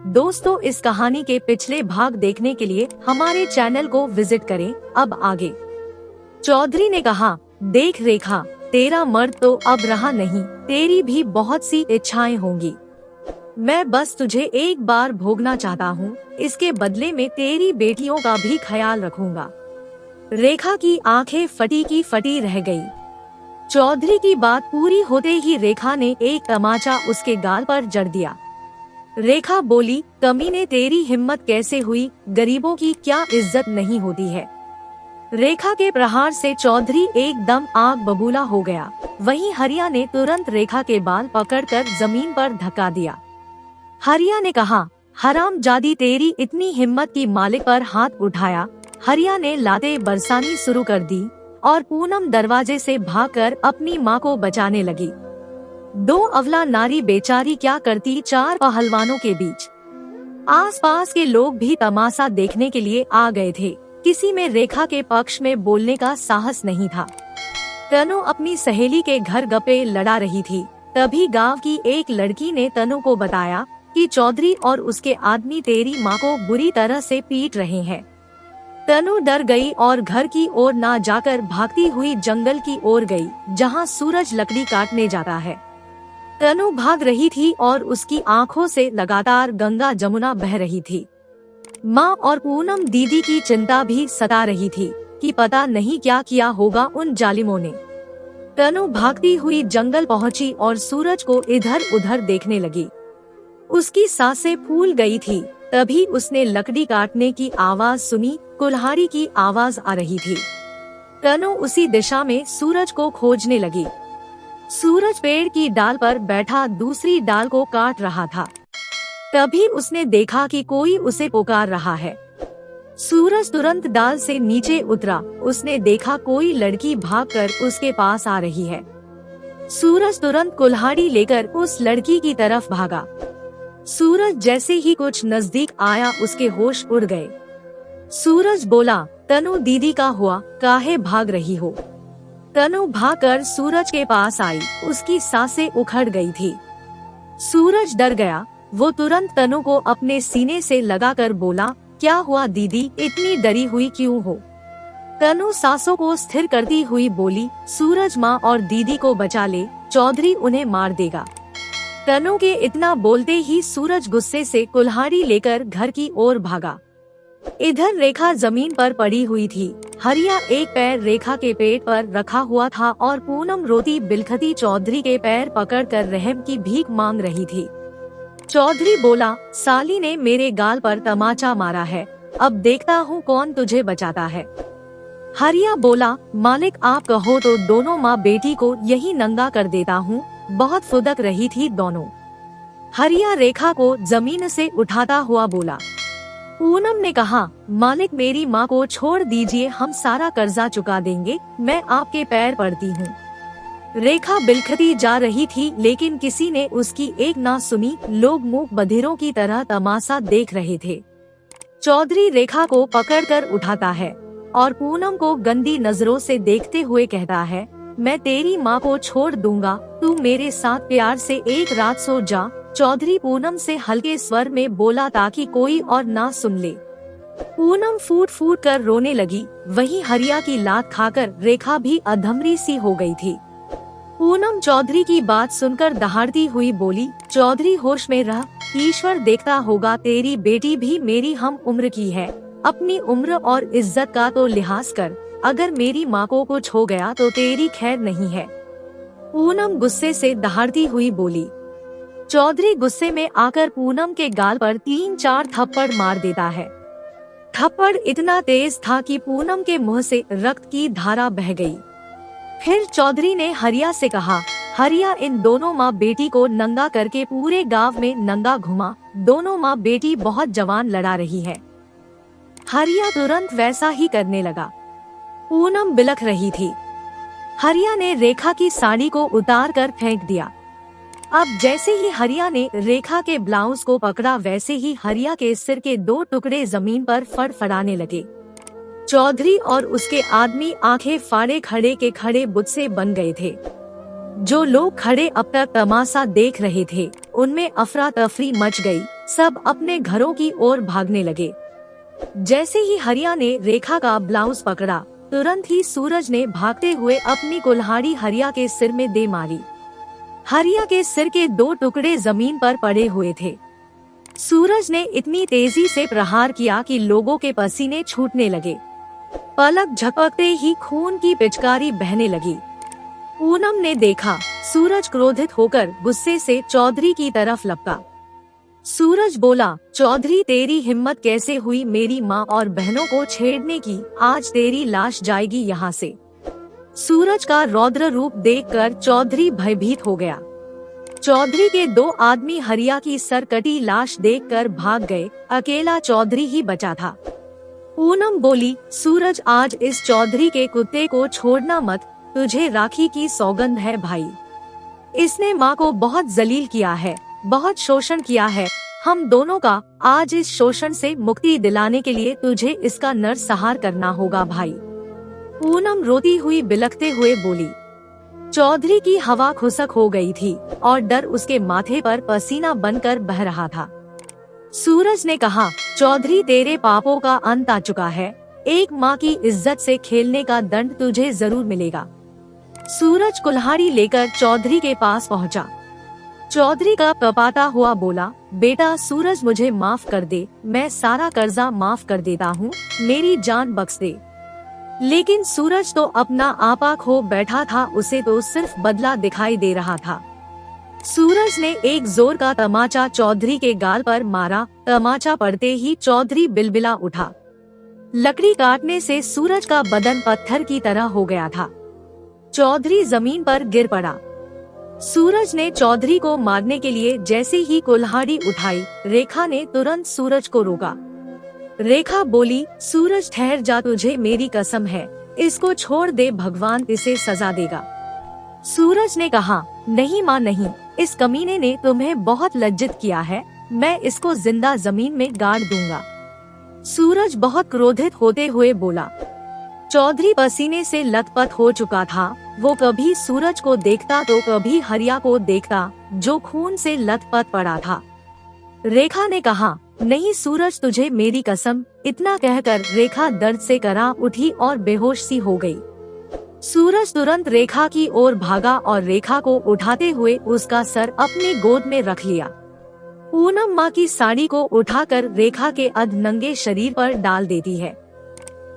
दोस्तों, इस कहानी के पिछले भाग देखने के लिए हमारे चैनल को विजिट करें। अब आगे। चौधरी ने कहा, देख रेखा, तेरा मर्द तो अब रहा नहीं, तेरी भी बहुत सी इच्छाएं होंगी। मैं बस तुझे एक बार भोगना चाहता हूँ, इसके बदले में तेरी बेटियों का भी ख्याल रखूंगा। रेखा की आंखें फटी की फटी रह गई। चौधरी की बात पूरी होते ही रेखा ने एक तमाचा उसके गाल पर जड़ दिया। रेखा बोली, कमीने, तेरी हिम्मत कैसे हुई? गरीबों की क्या इज्जत नहीं होती है? रेखा के प्रहार से चौधरी एकदम आग बबूला हो गया। वहीं हरिया ने तुरंत रेखा के बाल पकड़कर जमीन पर धक्का दिया। हरिया ने कहा, हरामजादी, तेरी इतनी हिम्मत की मालिक पर हाथ उठाया। हरिया ने लातें बरसानी शुरू कर दी और पूनम दरवाजे से भागकर अपनी मां को बचाने लगी। दो अवला नारी बेचारी क्या करती चार पहलवानों के बीच। आसपास के लोग भी तमाशा देखने के लिए आ गए थे। किसी में रेखा के पक्ष में बोलने का साहस नहीं था। तनु अपनी सहेली के घर गप्पे लड़ा रही थी। तभी गांव की एक लड़की ने तनु को बताया कि चौधरी और उसके आदमी तेरी मां को बुरी तरह से पीट रहे हैं। तनु डर गई और घर की ओर ना जाकर भागती हुई जंगल की ओर गई, जहां सूरज लकड़ी काटने जाता है। तनु भाग रही थी और उसकी आंखों से लगातार गंगा जमुना बह रही थी। माँ और पूनम दीदी की चिंता भी सता रही थी कि पता नहीं क्या किया होगा उन जालिमों ने। तनु भागती हुई जंगल पहुंची और सूरज को इधर उधर देखने लगी। उसकी सांसें फूल गई थी। तभी उसने लकड़ी काटने की आवाज सुनी। कुल्हाड़ी की आवाज आ रही थी। तनु उसी दिशा में सूरज को खोजने लगी। सूरज पेड़ की डाल पर बैठा दूसरी डाल को काट रहा था। तभी उसने देखा कि कोई उसे पुकार रहा है। सूरज तुरंत डाल से नीचे उतरा। उसने देखा कोई लड़की भागकर उसके पास आ रही है। सूरज तुरंत कुल्हाड़ी लेकर उस लड़की की तरफ भागा। सूरज जैसे ही कुछ नजदीक आया, उसके होश उड़ गए। सूरज बोला, तनु दीदी का हुआ, काहे भाग रही हो? तनु भागकर सूरज के पास आई। उसकी सांसें उखड़ गई थी। सूरज डर गया। वो तुरंत तनु को अपने सीने से लगाकर बोला, क्या हुआ दीदी, इतनी डरी हुई क्यों हो? तनु सांसों को स्थिर करती हुई बोली, सूरज, माँ और दीदी को बचा ले, चौधरी उन्हें मार देगा। तनु के इतना बोलते ही सूरज गुस्से से कुल्हाड़ी लेकर घर की ओर भागा। इधर रेखा जमीन पर पड़ी हुई थी। हरिया एक पैर रेखा के पेट पर रखा हुआ था और पूनम रोती बिलखती चौधरी के पैर पकड़कर रहम की भीख मांग रही थी। चौधरी बोला, साली ने मेरे गाल पर तमाचा मारा है, अब देखता हूँ कौन तुझे बचाता है। हरिया बोला, मालिक आप कहो तो दोनों माँ बेटी को यही नंगा कर देता हूँ। बहुत फुदक रही थी दोनों। हरिया रेखा को जमीन से उठाता हुआ बोला। पूनम ने कहा, मालिक मेरी माँ को छोड़ दीजिए, हम सारा कर्जा चुका देंगे, मैं आपके पैर पड़ती हूँ। रेखा बिलखती जा रही थी, लेकिन किसी ने उसकी एक ना सुनी। लोग मूक बधिरों की तरह तमाशा देख रहे थे। चौधरी रेखा को पकड़कर उठाता है और पूनम को गंदी नजरों से देखते हुए कहता है, मैं तेरी माँ को छोड़ दूंगा, तू मेरे साथ प्यार से एक रात सो जा। चौधरी पूनम से हल्के स्वर में बोला ताकि कोई और ना सुन ले। पूनम फूट फूट कर रोने लगी। वहीं हरिया की लात खाकर रेखा भी अधमरी सी हो गई थी। पूनम चौधरी की बात सुनकर दहाड़ती हुई बोली, चौधरी होश में रह, ईश्वर देखता होगा, तेरी बेटी भी मेरी हम उम्र की है, अपनी उम्र और इज्जत का तो लिहाज कर। अगर मेरी माँ को कुछ हो गया तो तेरी खैर नहीं है। पूनम गुस्से से दहाड़ती हुई बोली। चौधरी गुस्से में आकर पूनम के गाल पर 3-4 थप्पड़ मार देता है। थप्पड़ इतना तेज था कि पूनम के मुंह से रक्त की धारा बह गई। फिर चौधरी ने हरिया से कहा, हरिया, इन दोनों माँ बेटी को नंगा करके पूरे गांव में नंगा घुमा। दोनों माँ बेटी बहुत जवान लड़ा रही है। हरिया तुरंत वैसा ही करने लगा। पूनम बिलख रही थी। हरिया ने रेखा की साड़ी को उतार कर फेंक दिया। अब जैसे ही हरिया ने रेखा के ब्लाउज को पकड़ा, वैसे ही हरिया के सिर के 2 टुकड़े जमीन पर फड़फड़ाने लगे। चौधरी और उसके आदमी आंखें फाड़े खड़े के खड़े बुत्से बन गए थे। जो लोग खड़े अब तक तमाशा देख रहे थे, उनमें अफरा तफरी मच गई। सब अपने घरों की ओर भागने लगे। जैसे ही हरिया ने रेखा का ब्लाउज पकड़ा, तुरंत ही सूरज ने भागते हुए अपनी कुल्हाड़ी हरिया के सिर में दे मारी। हरिया के सिर के 2 टुकड़े जमीन पर पड़े हुए थे। सूरज ने इतनी तेजी से प्रहार किया कि लोगों के पसीने छूटने लगे। पलक झपकते ही खून की पिचकारी बहने लगी। पूनम ने देखा, सूरज क्रोधित होकर गुस्से से चौधरी की तरफ लपका। सूरज बोला, चौधरी तेरी हिम्मत कैसे हुई मेरी माँ और बहनों को छेड़ने की, आज तेरी लाश जाएगी यहाँ से। सूरज का रौद्र रूप देखकर चौधरी भयभीत हो गया। चौधरी के 2 आदमी हरिया की सरकटी लाश देखकर भाग गए, अकेला चौधरी ही बचा था। पूनम बोली, सूरज आज इस चौधरी के कुत्ते को छोड़ना मत, तुझे राखी की सौगंध है भाई। इसने माँ को बहुत जलील किया है, बहुत शोषण किया है। हम दोनों का आज इस शोषण से मुक्ति दिलाने के लिए तुझे इसका नरसंहार करना होगा भाई। पूनम रोती हुई बिलखते हुए बोली। चौधरी की हवा खुशक हो गई थी और डर उसके माथे पर पसीना बनकर बह रहा था। सूरज ने कहा, चौधरी तेरे पापों का अंत आ चुका है, एक माँ की इज्जत से खेलने का दंड तुझे जरूर मिलेगा। सूरज कुल्हाड़ी लेकर चौधरी के पास पहुँचा। चौधरी का कपाता हुआ बोला, बेटा सूरज मुझे माफ कर दे, मैं सारा कर्जा माफ कर देता हूँ, मेरी जान बख्श दे। लेकिन सूरज तो अपना आपा खो बैठा था, उसे तो सिर्फ बदला दिखाई दे रहा था। सूरज ने एक जोर का तमाचा चौधरी के गाल पर मारा। तमाचा पड़ते ही चौधरी बिलबिला उठा। लकड़ी काटने से सूरज का बदन पत्थर की तरह हो गया था। चौधरी जमीन पर गिर पड़ा। सूरज ने चौधरी को मारने के लिए जैसे ही कुल्हाड़ी उठाई, रेखा ने तुरंत सूरज को रोका। रेखा बोली, सूरज ठहर जा, तुझे मेरी कसम है, इसको छोड़ दे, भगवान इसे सजा देगा। सूरज ने कहा, नहीं माँ नहीं, इस कमीने ने तुम्हें बहुत लज्जित किया है, मैं इसको जिंदा जमीन में गाड़ दूंगा। सूरज बहुत क्रोधित होते हुए बोला। चौधरी पसीने से लथपथ हो चुका था। वो कभी सूरज को देखता तो कभी हरिया को देखता, जो खून से लथपथ पड़ा था। रेखा ने कहा, नहीं सूरज, तुझे मेरी कसम। इतना कहकर रेखा दर्द से करा उठी और बेहोश सी हो गई। सूरज तुरंत रेखा की ओर भागा और रेखा को उठाते हुए उसका सर अपनी गोद में रख लिया। पूनम माँ की साड़ी को उठाकर रेखा के अधनंगे शरीर पर डाल देती है।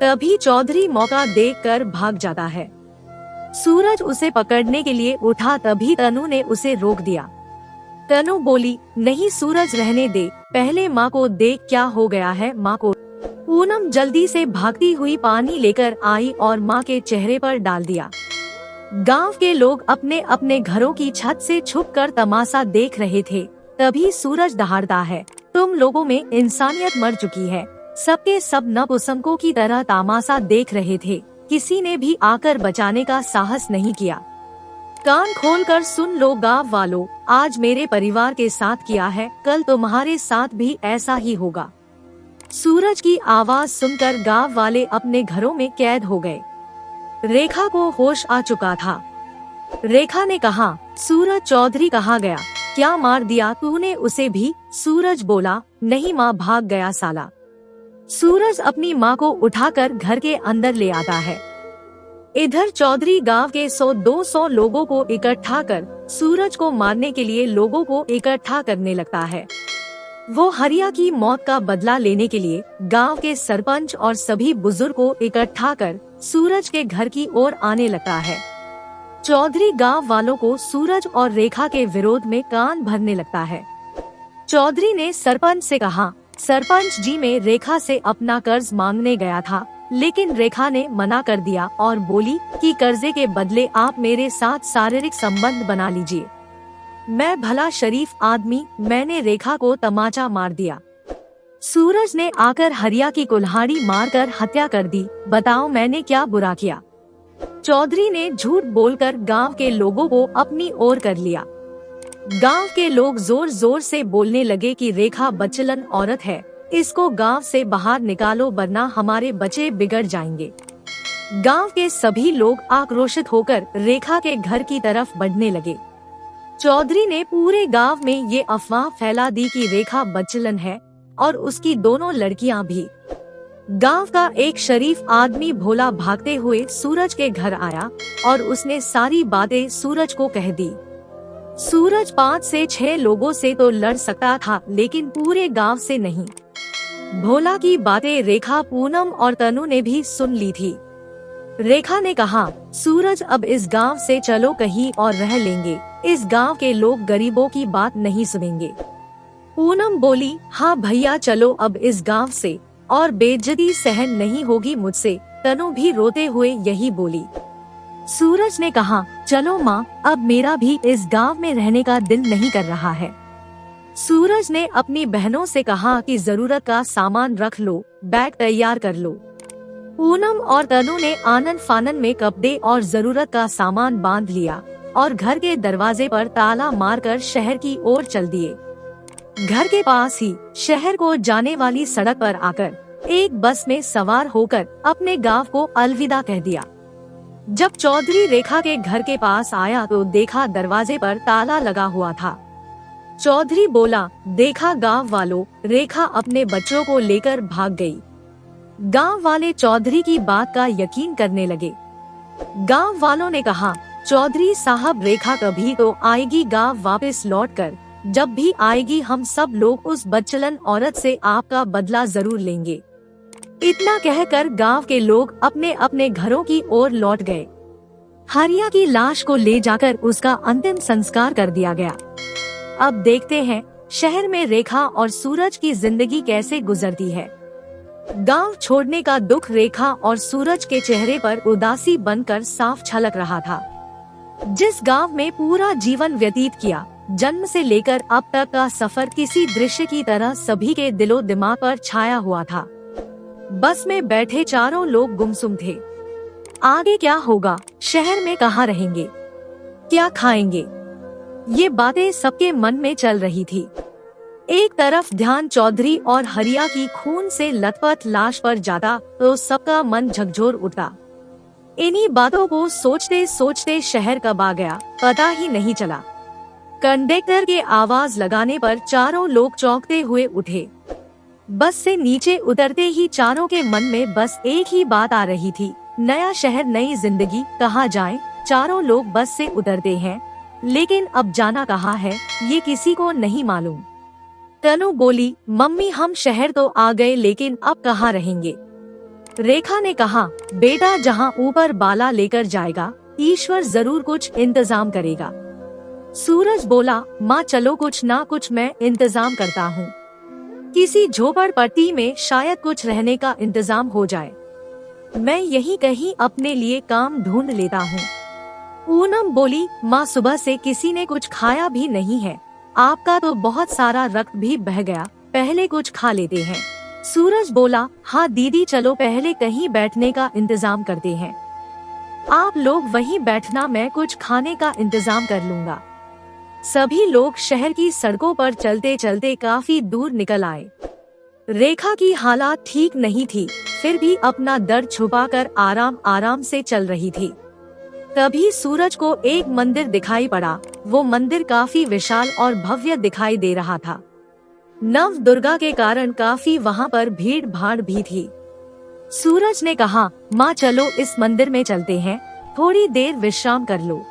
तभी चौधरी मौका देखकर भाग जाता है। सूरज उसे पकड़ने के लिए उठा, तभी तनु ने उसे रोक दिया। तनु बोली, नहीं सूरज, रहने दे, पहले माँ को देख क्या हो गया है माँ को। पूनम जल्दी से भागती हुई पानी लेकर आई और माँ के चेहरे पर डाल दिया। गांव के लोग अपने अपने घरों की छत से छुपकर तमाशा देख रहे थे। तभी सूरज दहाड़ता है, तुम लोगों में इंसानियत मर चुकी है। सबके सब नपुंसकों की तरह तमाशा देख रहे थे, किसी ने भी आकर बचाने का साहस नहीं किया। कान खोलकर सुन लो गांव वालों, आज मेरे परिवार के साथ किया है, कल तुम्हारे साथ भी ऐसा ही होगा। सूरज की आवाज सुनकर गांव वाले अपने घरों में कैद हो गए। रेखा को होश आ चुका था। रेखा ने कहा, सूरज चौधरी कहाँ गया, क्या मार दिया तूने उसे भी? सूरज बोला, नहीं माँ, भाग गया साला। सूरज अपनी माँ को उठाकर घर के अंदर ले आता है। इधर चौधरी गांव के 100-200 लोगों को इकट्ठा कर सूरज को मारने के लिए लोगों को इकट्ठा करने लगता है। वो हरिया की मौत का बदला लेने के लिए गांव के सरपंच और सभी बुजुर्ग को इकट्ठा कर सूरज के घर की ओर आने लगता है। चौधरी गांव वालों को सूरज और रेखा के विरोध में कान भरने लगता है। चौधरी ने सरपंच से कहा, सरपंच जी, मैं रेखा से अपना कर्ज मांगने गया था, लेकिन रेखा ने मना कर दिया और बोली कि कर्जे के बदले आप मेरे साथ शारीरिक संबंध बना लीजिए। मैं भला शरीफ आदमी, मैंने रेखा को तमाचा मार दिया। सूरज ने आकर हरिया की कुल्हाड़ी मारकर हत्या कर दी। बताओ मैंने क्या बुरा किया? चौधरी ने झूठ बोलकर गांव के लोगों को अपनी ओर कर लिया। गांव के लोग जोर जोर से बोलने लगे कि रेखा बचलन औरत है, इसको गांव से बाहर निकालो वरना हमारे बच्चे बिगड़ जाएंगे। गांव के सभी लोग आक्रोशित होकर रेखा के घर की तरफ बढ़ने लगे। चौधरी ने पूरे गांव में ये अफवाह फैला दी कि रेखा बच्चलन है और उसकी दोनों लड़कियां भी। गांव का एक शरीफ आदमी भोला भागते हुए सूरज के घर आया और उसने सारी बातें सूरज को कह दी। सूरज 5 से 6 लोगों से तो लड़ सकता था, लेकिन पूरे गांव से नहीं। भोला की बातें रेखा, पूनम और तनु ने भी सुन ली थी। रेखा ने कहा, सूरज अब इस गांव से चलो कहीं और रह लेंगे, इस गांव के लोग गरीबों की बात नहीं सुनेंगे। पूनम बोली, हाँ भैया चलो अब इस गांव से, और बेइज्जती सहन नहीं होगी मुझसे। तनु भी रोते हुए यही बोली। सूरज ने कहा, चलो माँ, अब मेरा भी इस गांव में रहने का दिल नहीं कर रहा है। सूरज ने अपनी बहनों से कहा कि जरूरत का सामान रख लो, बैग तैयार कर लो। पूनम और तनु ने आनन फानन में कपड़े और जरूरत का सामान बांध लिया और घर के दरवाजे पर ताला मारकर शहर की ओर चल दिए। घर के पास ही शहर को जाने वाली सड़क पर आकर एक बस में सवार होकर अपने गांव को अलविदा कह दिया। जब चौधरी रेखा के घर के पास आया तो देखा दरवाजे पर ताला लगा हुआ था। चौधरी बोला, देखा गांव वालों, रेखा अपने बच्चों को लेकर भाग गई। गांव वाले चौधरी की बात का यकीन करने लगे। गांव वालों ने कहा, चौधरी साहब रेखा कभी तो आएगी गांव वापस लौटकर, जब भी आएगी हम सब लोग उस बच्चलन औरत से आपका बदला जरूर लेंगे। इतना कहकर गांव के लोग अपने अपने घरों की ओर लौट गए। हरिया की लाश को ले जाकर उसका अंतिम संस्कार कर दिया गया। अब देखते हैं शहर में रेखा और सूरज की जिंदगी कैसे गुजरती है। गांव छोड़ने का दुख रेखा और सूरज के चेहरे पर उदासी बनकर साफ झलक रहा था। जिस गांव में पूरा जीवन व्यतीत किया, जन्म से लेकर अब तक का सफर किसी दृश्य की तरह सभी के दिलो दिमाग पर छाया हुआ था। बस में बैठे चारों लोग गुमसुम थे। आगे क्या होगा, शहर में कहाँ रहेंगे, क्या खाएंगे, ये बातें सबके मन में चल रही थी। एक तरफ ध्यान चौधरी और हरिया की खून से लथपथ लाश पर जाता तो सबका मन झकझोर उठता। इन्हीं बातों को सोचते सोचते शहर कब आ गया पता ही नहीं चला। कंडक्टर के आवाज लगाने पर चारों लोग चौंकते हुए उठे। बस से नीचे उतरते ही चारों के मन में बस एक ही बात आ रही थी, नया शहर, नई जिंदगी, कहाँ जाएं? चारों लोग बस से उतरते हैं, लेकिन अब जाना कहाँ है ये किसी को नहीं मालूम। तनु बोली, मम्मी हम शहर तो आ गए, लेकिन अब कहाँ रहेंगे? रेखा ने कहा, बेटा जहाँ ऊपर बाला लेकर जाएगा, ईश्वर जरूर कुछ इंतजाम करेगा। सूरज बोला, माँ चलो कुछ ना कुछ मैं इंतजाम करता हूँ, किसी झोपड़पट्टी में शायद कुछ रहने का इंतजाम हो जाए। मैं यहीं कहीं अपने लिए काम ढूंढ लेता हूँ। पूनम बोली, माँ सुबह से किसी ने कुछ खाया भी नहीं है, आपका तो बहुत सारा रक्त भी बह गया, पहले कुछ खा लेते हैं। सूरज बोला, हाँ दीदी चलो पहले कहीं बैठने का इंतजाम करते हैं, आप लोग वहीं बैठना, मैं कुछ खाने का इंतजाम कर लूँगा। सभी लोग शहर की सड़कों पर चलते चलते काफी दूर निकल आए। रेखा की हालात ठीक नहीं थी, फिर भी अपना दर्द छुपाकर आराम आराम से चल रही थी। तभी सूरज को एक मंदिर दिखाई पड़ा। वो मंदिर काफी विशाल और भव्य दिखाई दे रहा था। नव दुर्गा के कारण काफी वहाँ पर भीड़ भाड़ भी थी। सूरज ने कहा, माँ चलो इस मंदिर में चलते हैं, थोड़ी देर विश्राम कर लो।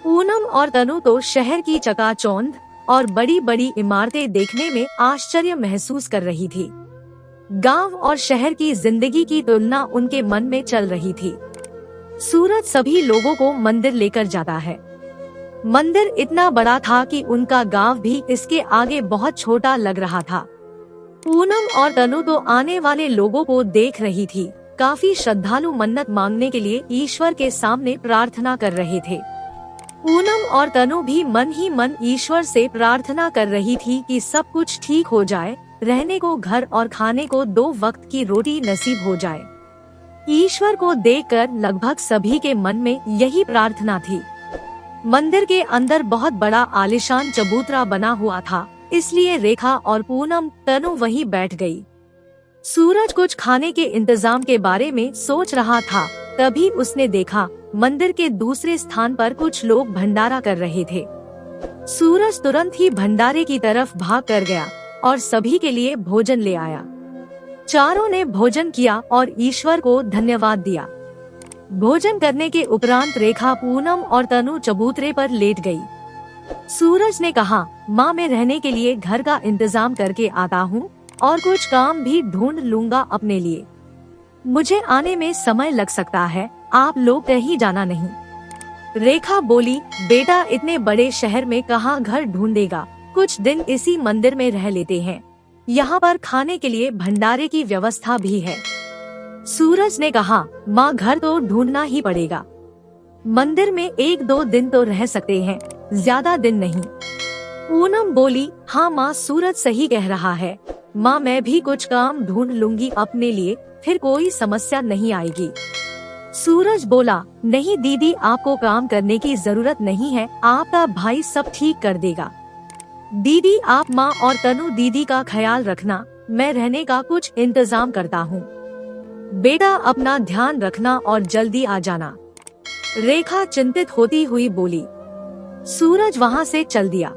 पूनम और तनु तो शहर की चकाचौंध और बड़ी बड़ी इमारतें देखने में आश्चर्य महसूस कर रही थी। गांव और शहर की जिंदगी की तुलना उनके मन में चल रही थी। सूरज सभी लोगों को मंदिर लेकर जाता है। मंदिर इतना बड़ा था कि उनका गांव भी इसके आगे बहुत छोटा लग रहा था। पूनम और तनु तो आने वाले लोगों को देख रही थी। काफी श्रद्धालु मन्नत मांगने के लिए ईश्वर के सामने प्रार्थना कर रहे थे। पूनम और तनु भी मन ही मन ईश्वर से प्रार्थना कर रही थी कि सब कुछ ठीक हो जाए, रहने को घर और खाने को 2 वक्त की रोटी नसीब हो जाए। ईश्वर को देखकर लगभग सभी के मन में यही प्रार्थना थी। मंदिर के अंदर बहुत बड़ा आलीशान चबूतरा बना हुआ था, इसलिए रेखा और पूनम तनु वहीं बैठ गई। सूरज कुछ खाने के इंतजाम के बारे में सोच रहा था, तभी उसने देखा मंदिर के दूसरे स्थान पर कुछ लोग भंडारा कर रहे थे। सूरज तुरंत ही भंडारे की तरफ भाग कर गया और सभी के लिए भोजन ले आया। चारों ने भोजन किया और ईश्वर को धन्यवाद दिया। भोजन करने के उपरांत रेखा, पूनम और तनु चबूतरे पर लेट गई। सूरज ने कहा, माँ मैं रहने के लिए घर का इंतजाम करके आता हूँ और कुछ काम भी ढूंढ लूंगा अपने लिए। मुझे आने में समय लग सकता है, आप लोग कहीं जाना नहीं। रेखा बोली, बेटा इतने बड़े शहर में कहाँ घर ढूंढेगा, कुछ दिन इसी मंदिर में रह लेते हैं। यहाँ पर खाने के लिए भंडारे की व्यवस्था भी है। सूरज ने कहा, माँ घर तो ढूंढना ही पड़ेगा। मंदिर में 1-2 दिन तो रह सकते हैं, ज्यादा दिन नहीं। पूनम बोली, हाँ माँ सूरज सही कह रहा है। माँ मैं भी कुछ काम ढूंढ लूंगी अपने लिए, फिर कोई समस्या नहीं आएगी। सूरज बोला, नहीं दीदी आपको काम करने की जरूरत नहीं है, आपका भाई सब ठीक कर देगा। दीदी आप माँ और तनु दीदी का ख्याल रखना, मैं रहने का कुछ इंतजाम करता हूँ। बेटा अपना ध्यान रखना और जल्दी आ जाना। रेखा चिंतित होती हुई बोली। सूरज वहाँ से चल दिया।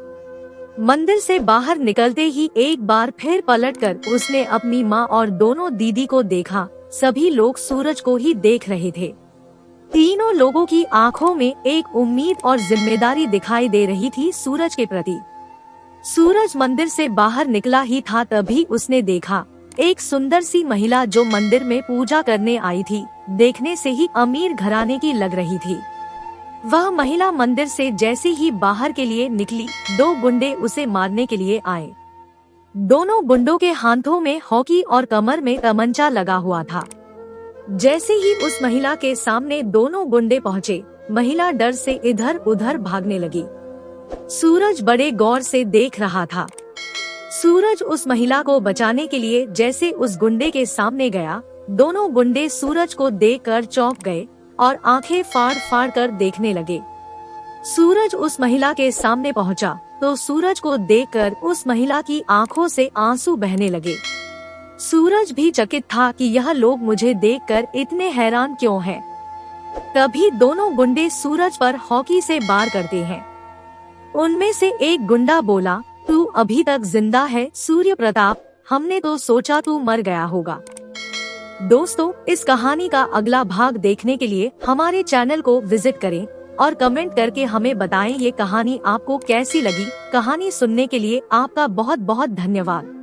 मंदिर से बाहर निकलते ही एक बार फिर पलटकर उसने अपनी माँ और दोनों दीदी को देखा। सभी लोग सूरज को ही देख रहे थे। तीनों लोगों की आंखों में एक उम्मीद और जिम्मेदारी दिखाई दे रही थी सूरज के प्रति। सूरज मंदिर से बाहर निकला ही था तभी उसने देखा एक सुंदर सी महिला जो मंदिर में पूजा करने आई थी। देखने से ही अमीर घराने की लग रही थी। वह महिला मंदिर से जैसे ही बाहर के लिए निकली, 2 गुंडे उसे मारने के लिए आए। दोनों गुंडों के हाथों में हॉकी और कमर में तमंचा लगा हुआ था। जैसे ही उस महिला के सामने दोनों गुंडे पहुँचे, महिला डर से इधर उधर भागने लगी। सूरज बड़े गौर से देख रहा था। सूरज उस महिला को बचाने के लिए जैसे उस गुंडे के सामने गया, दोनों गुंडे सूरज को देखकर चौंक गए और आंखें फाड़ फाड़ कर देखने लगे। सूरज उस महिला के सामने पहुंचा तो सूरज को देखकर उस महिला की आंखों से आंसू बहने लगे। सूरज भी चकित था कि यह लोग मुझे देखकर इतने हैरान क्यों हैं। तभी दोनों गुंडे सूरज पर हॉकी से वार करते हैं। उनमें से एक गुंडा बोला, तू अभी तक जिंदा है सूर्य प्रताप, हमने तो सोचा तू मर गया होगा। दोस्तों इस कहानी का अगला भाग देखने के लिए हमारे चैनल को विजिट करें और कमेंट करके हमें बताएं ये कहानी आपको कैसी लगी। कहानी सुनने के लिए आपका बहुत बहुत धन्यवाद।